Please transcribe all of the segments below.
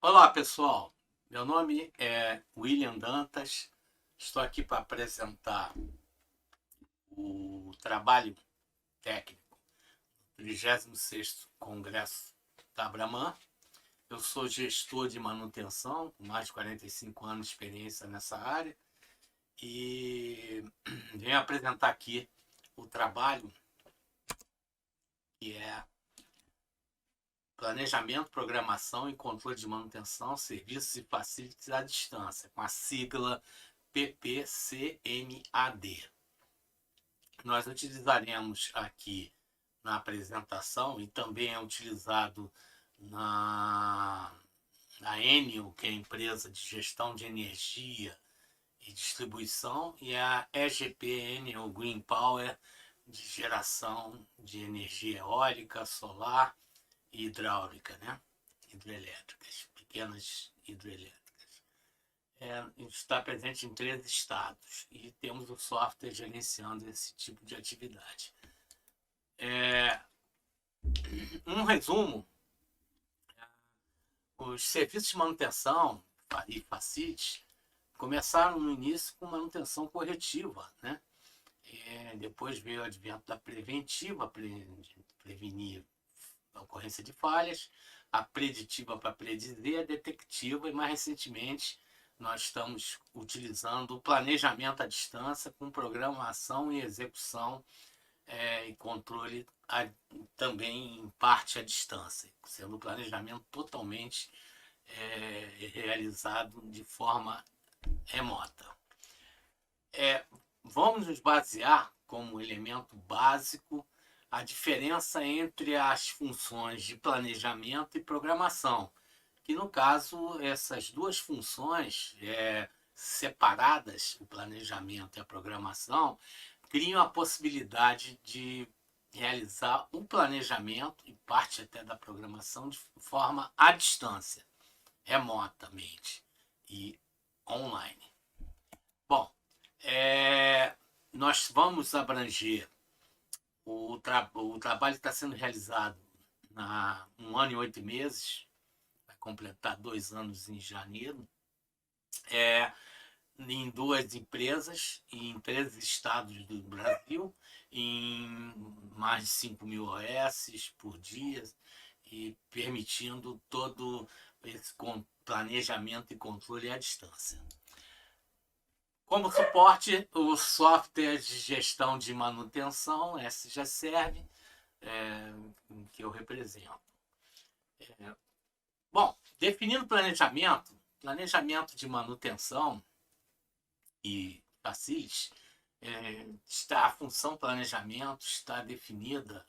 Olá, pessoal. Meu nome é William Dantas. Estou aqui para apresentar o trabalho técnico do 36º Congresso da Abraman. Eu sou gestor de manutenção, com mais de 45 anos de experiência nessa área, e venho apresentar aqui o trabalho que é Planejamento, Programação e Controle de Manutenção, Serviços e Facilities à Distância, com a sigla PPCMAD. Nós utilizaremos aqui na apresentação, e também é utilizado na Enel, que é a empresa de gestão de energia e distribuição, e a EGPN, o Green Power, de geração de energia eólica, solar e hidráulica, né? Hidrelétricas, pequenas hidrelétricas. Está presente em 13 estados e temos o software gerenciando esse tipo de atividade. Um resumo: os serviços de manutenção e facilities começaram no início com manutenção corretiva, né? Depois veio o advento da preventiva, para prevenir a ocorrência de falhas, a preditiva para predizer, a detectiva, e mais recentemente nós estamos utilizando o planejamento à distância com programação e execução e controle também em parte à distância, sendo o planejamento totalmente realizado de forma remota. Vamos nos basear como elemento básico a diferença entre as funções de planejamento e programação, que no caso essas duas funções separadas, o planejamento e a programação, criam a possibilidade de realizar o planejamento e parte até da programação de forma à distância, remotamente e online. Bom, nós vamos abranger o trabalho que está sendo realizado há 1 ano e 8 meses, vai completar 2 anos em janeiro, em 2 empresas, em 13 estados do Brasil, em mais de 5.000 OS por dia, e permitindo todo esse planejamento e controle à distância. Como suporte, o software de gestão de manutenção, SGServe, que eu represento. Bom, definindo planejamento de manutenção e facilities, a função planejamento está definida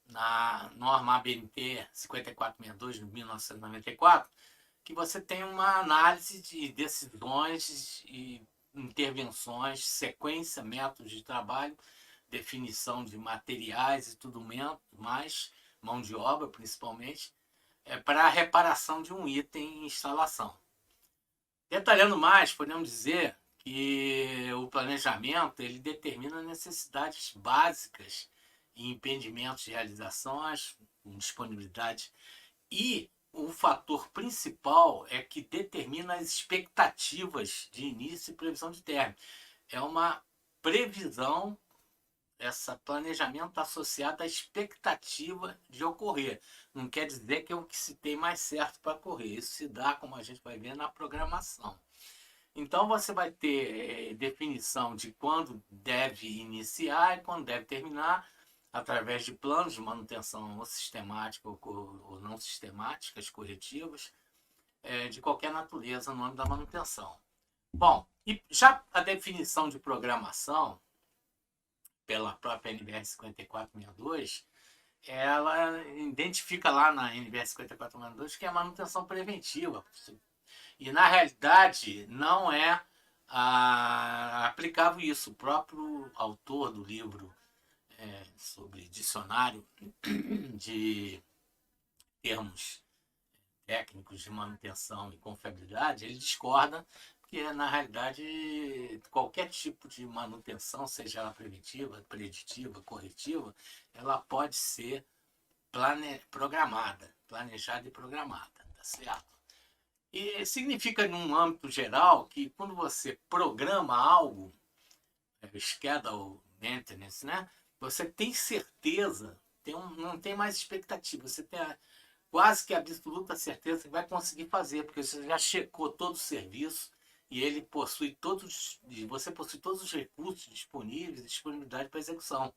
na norma ABNT 5462 de 1994, que você tem uma análise de decisões e intervenções, sequência, métodos de trabalho, definição de materiais e tudo mais, mão de obra principalmente, para a reparação de um item em instalação. Detalhando mais, podemos dizer que o planejamento ele determina necessidades básicas e impedimentos de realizações, disponibilidade, e o fator principal é que determina as expectativas de início e previsão de término. É uma previsão, esse planejamento associado à expectativa de ocorrer. Não quer dizer que é o que se tem mais certo para ocorrer. Isso se dá, como a gente vai ver, na programação. Então, você vai ter definição de quando deve iniciar e quando deve terminar, através de planos de manutenção ou sistemática ou não sistemáticas, corretivas, de qualquer natureza no âmbito da manutenção. Bom, e já a definição de programação, pela própria NBR 5462, ela identifica lá na NBR 5462 que é a manutenção preventiva. E, na realidade, não é aplicável isso. O próprio autor do livro sobre dicionário de termos técnicos de manutenção e confiabilidade, ele discorda que, na realidade, qualquer tipo de manutenção, seja ela preventiva, preditiva, corretiva, ela pode ser programada, planejada e programada, tá certo? E significa, num âmbito geral, que quando você programa algo, schedule maintenance, né? Você tem certeza, não tem mais expectativa, você tem quase que absoluta certeza que vai conseguir fazer, porque você já checou todo o serviço e ele possui você possui todos os recursos disponíveis e disponibilidade para execução,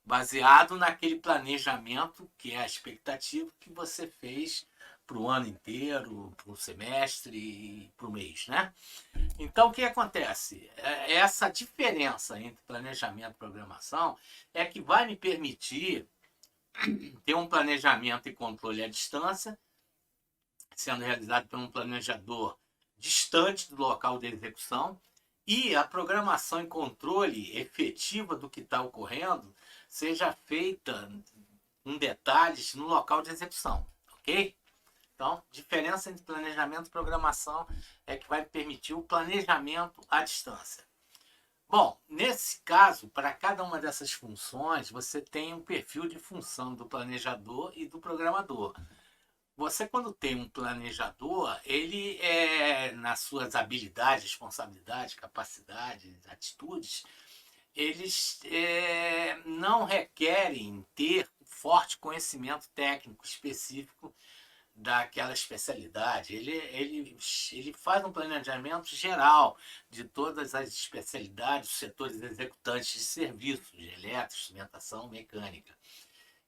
baseado naquele planejamento que é a expectativa que você fez para o ano inteiro, para o semestre e para o mês, né? Então, o que acontece? Essa diferença entre planejamento e programação é que vai me permitir ter um planejamento e controle à distância, sendo realizado por um planejador distante do local de execução, e a programação e controle efetiva do que está ocorrendo seja feita com detalhes no local de execução, ok? Então, diferença entre planejamento e programação é que vai permitir o planejamento à distância. Bom, nesse caso, para cada uma dessas funções, você tem um perfil de função do planejador e do programador. Você, quando tem um planejador, ele, nas suas habilidades, responsabilidades, capacidades, atitudes, eles não requerem ter forte conhecimento técnico específico daquela especialidade. Ele faz um planejamento geral de todas as especialidades, os setores executantes de serviços, de elétrica, instrumentação, mecânica.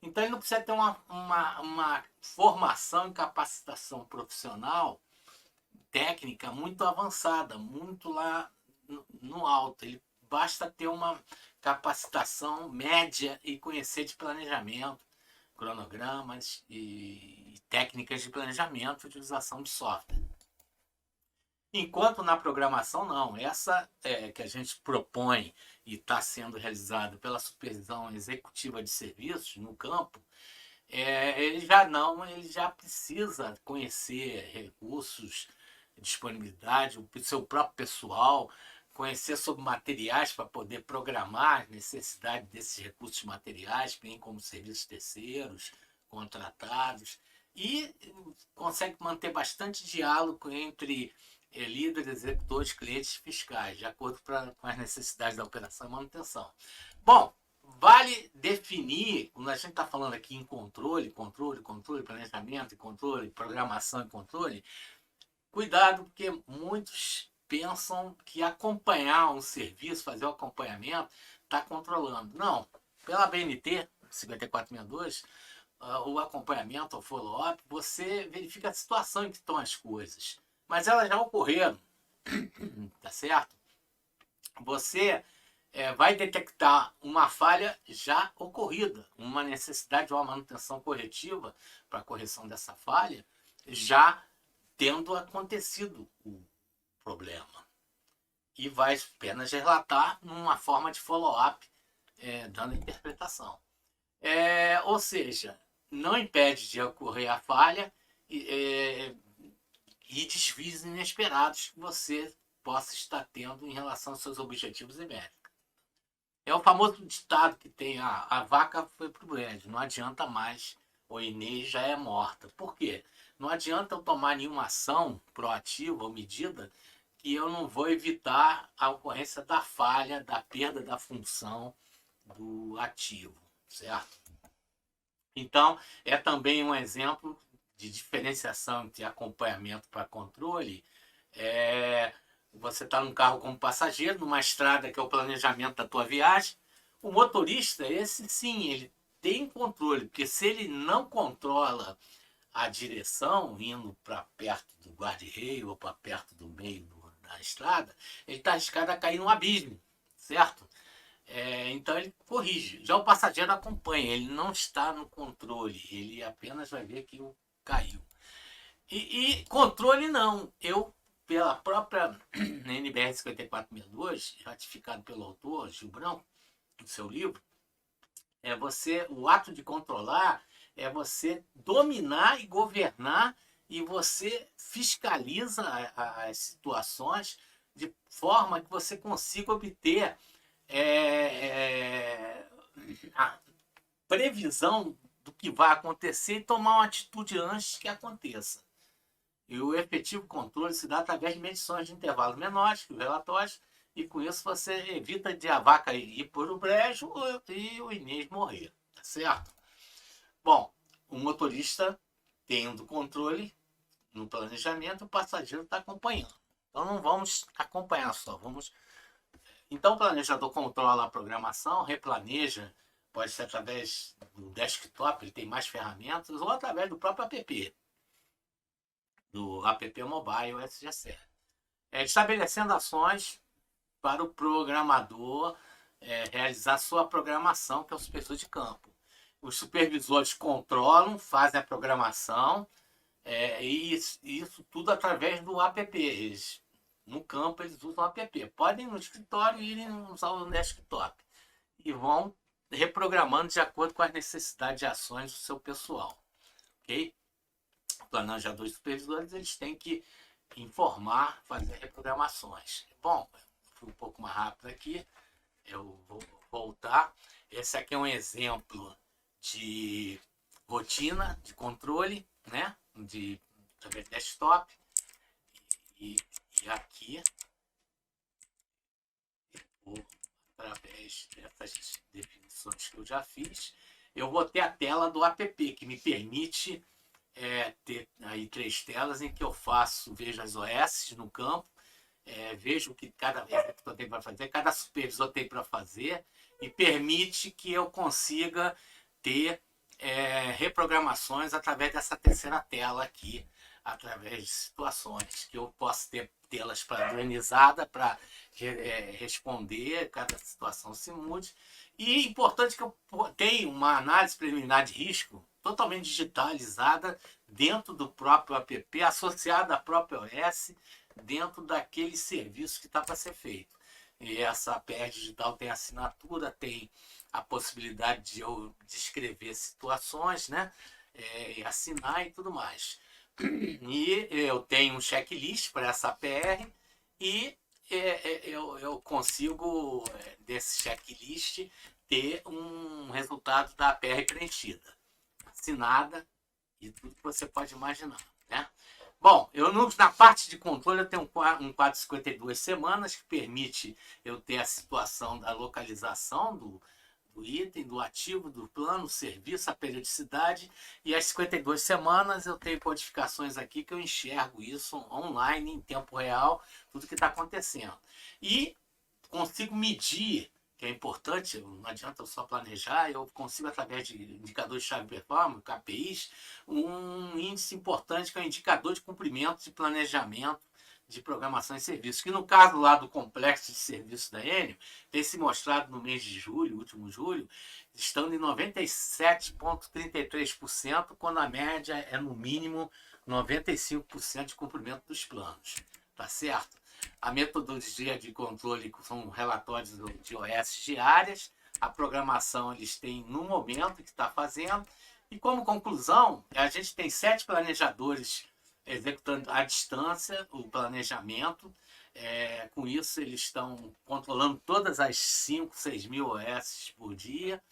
Então, ele não precisa ter uma formação e capacitação profissional técnica muito avançada, muito lá no alto. Ele basta ter uma capacitação média e conhecer de planejamento, cronogramas e técnicas de planejamento e utilização de software. Enquanto na programação, não. Essa que a gente propõe e está sendo realizado pela supervisão executiva de serviços no campo, ele já precisa conhecer recursos, disponibilidade, o seu próprio pessoal, conhecer sobre materiais para poder programar as necessidades desses recursos materiais, bem como serviços terceiros, contratados, e consegue manter bastante diálogo entre líderes, executores, clientes e fiscais, de acordo com as necessidades da operação e manutenção. Bom, vale definir, quando a gente está falando aqui em controle, planejamento e controle, programação e controle, cuidado, porque muitos pensam que acompanhar um serviço, fazer o acompanhamento, está controlando. Não, pela BNT 5462, o acompanhamento, o follow-up, você verifica a situação em que estão as coisas. Mas elas já ocorreram, tá certo? Você vai detectar uma falha já ocorrida, uma necessidade de uma manutenção corretiva para a correção dessa falha, já tendo acontecido o problema. E vai apenas relatar numa forma de follow-up, dando interpretação. Ou seja, não impede de ocorrer a falha e desvios inesperados que você possa estar tendo em relação aos seus objetivos e metas. É o famoso ditado que tem, a vaca foi pro brejo, não adianta mais, o Inês já é morta. Por quê? Não adianta eu tomar nenhuma ação proativa ou medida que eu não vou evitar a ocorrência da falha, da perda da função do ativo, certo? Então, é também um exemplo de diferenciação entre acompanhamento para controle. Você está num carro como passageiro, numa estrada que é o planejamento da tua viagem. O motorista, esse sim, ele tem controle, porque se ele não controla a direção, indo para perto do guarda-reio ou para perto do meio da estrada, ele está arriscado a cair num abismo, certo? Então ele corrige. Já o passageiro acompanha, ele não está no controle, ele apenas vai ver que caiu. E controle não. Pela própria NBR 5462, ratificado pelo autor, Gil Branco, no seu livro, o ato de controlar é você dominar e governar, e você fiscaliza as situações de forma que você consiga obter a previsão do que vai acontecer e tomar uma atitude antes que aconteça. E o efetivo controle se dá através de medições de intervalos menores que os relatórios, e com isso você evita de a vaca ir por o brejo e o Inês morrer, tá certo? Bom, o motorista tendo controle no planejamento, o passageiro está acompanhando. Então não vamos acompanhar só, vamos... Então o planejador controla a programação, replaneja, pode ser através do desktop, ele tem mais ferramentas, ou através do próprio app, do app mobile SGC. Estabelecendo ações para o programador realizar sua programação, que é o supervisor de campo. Os supervisores controlam, fazem a programação, e isso tudo através do app. Eles, no campo eles usam o app. Podem no escritório irem usar o desktop. E vão reprogramando de acordo com as necessidades de ações do seu pessoal. Ok? Planejadores e supervisores, eles têm que informar, fazer reprogramações. Bom, fui um pouco mais rápido aqui. Eu vou voltar. Esse aqui é um exemplo de rotina de controle, né? Através de desktop. E aqui, através dessas definições que eu já fiz, eu vou ter a tela do app, que me permite ter aí 3 telas em que eu vejo as OS no campo, vejo o que cada executor tem para fazer, cada supervisor tem para fazer, e permite que eu consiga ter reprogramações através dessa terceira tela aqui, através de situações que eu posso tê-las padronizada para responder, cada situação se mude. E importante que eu tenha uma análise preliminar de risco totalmente digitalizada dentro do próprio app, associada à própria OS, dentro daquele serviço que está para ser feito. E essa APR digital tem assinatura, tem a possibilidade de eu descrever situações, né? Assinar e tudo mais. E eu tenho um checklist para essa APR e eu consigo, desse checklist, ter um resultado da APR preenchida, assinada e tudo que você pode imaginar, né? Bom, na parte de controle eu tenho um quadro de 52 semanas que permite eu ter a situação da localização do item, do ativo, do plano, serviço, a periodicidade, e às 52 semanas eu tenho codificações aqui que eu enxergo isso online, em tempo real, tudo que está acontecendo. E consigo medir, que é importante, não adianta eu só planejar, eu consigo, através de indicadores de chave de performance, KPIs, um índice importante que é o indicador de cumprimento de planejamento de programação e serviços, que no caso lá do complexo de serviços da Enel, tem se mostrado no mês de julho, último julho, estando em 97,33%, quando a média é no mínimo 95% de cumprimento dos planos. Tá certo? A metodologia de controle são relatórios de OS diárias, a programação eles têm no momento que está fazendo, e como conclusão, a gente tem 7 planejadores executando à distância o planejamento. Com isso, eles estão controlando todas as 5, 6 mil OS por dia,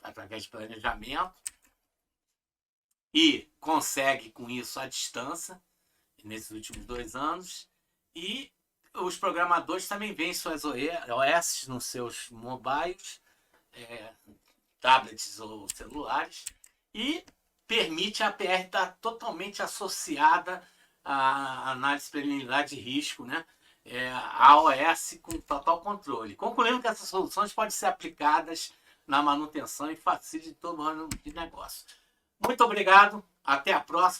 através de planejamento, e consegue com isso à distância, nesses últimos 2 anos, e os programadores também veem suas OS nos seus mobiles, tablets ou celulares, e permite a APR estar totalmente associada à análise preliminar de risco, né? A OS com total controle. Concluindo que essas soluções podem ser aplicadas na manutenção e facilitam todo o ano de negócio. Muito obrigado, até a próxima.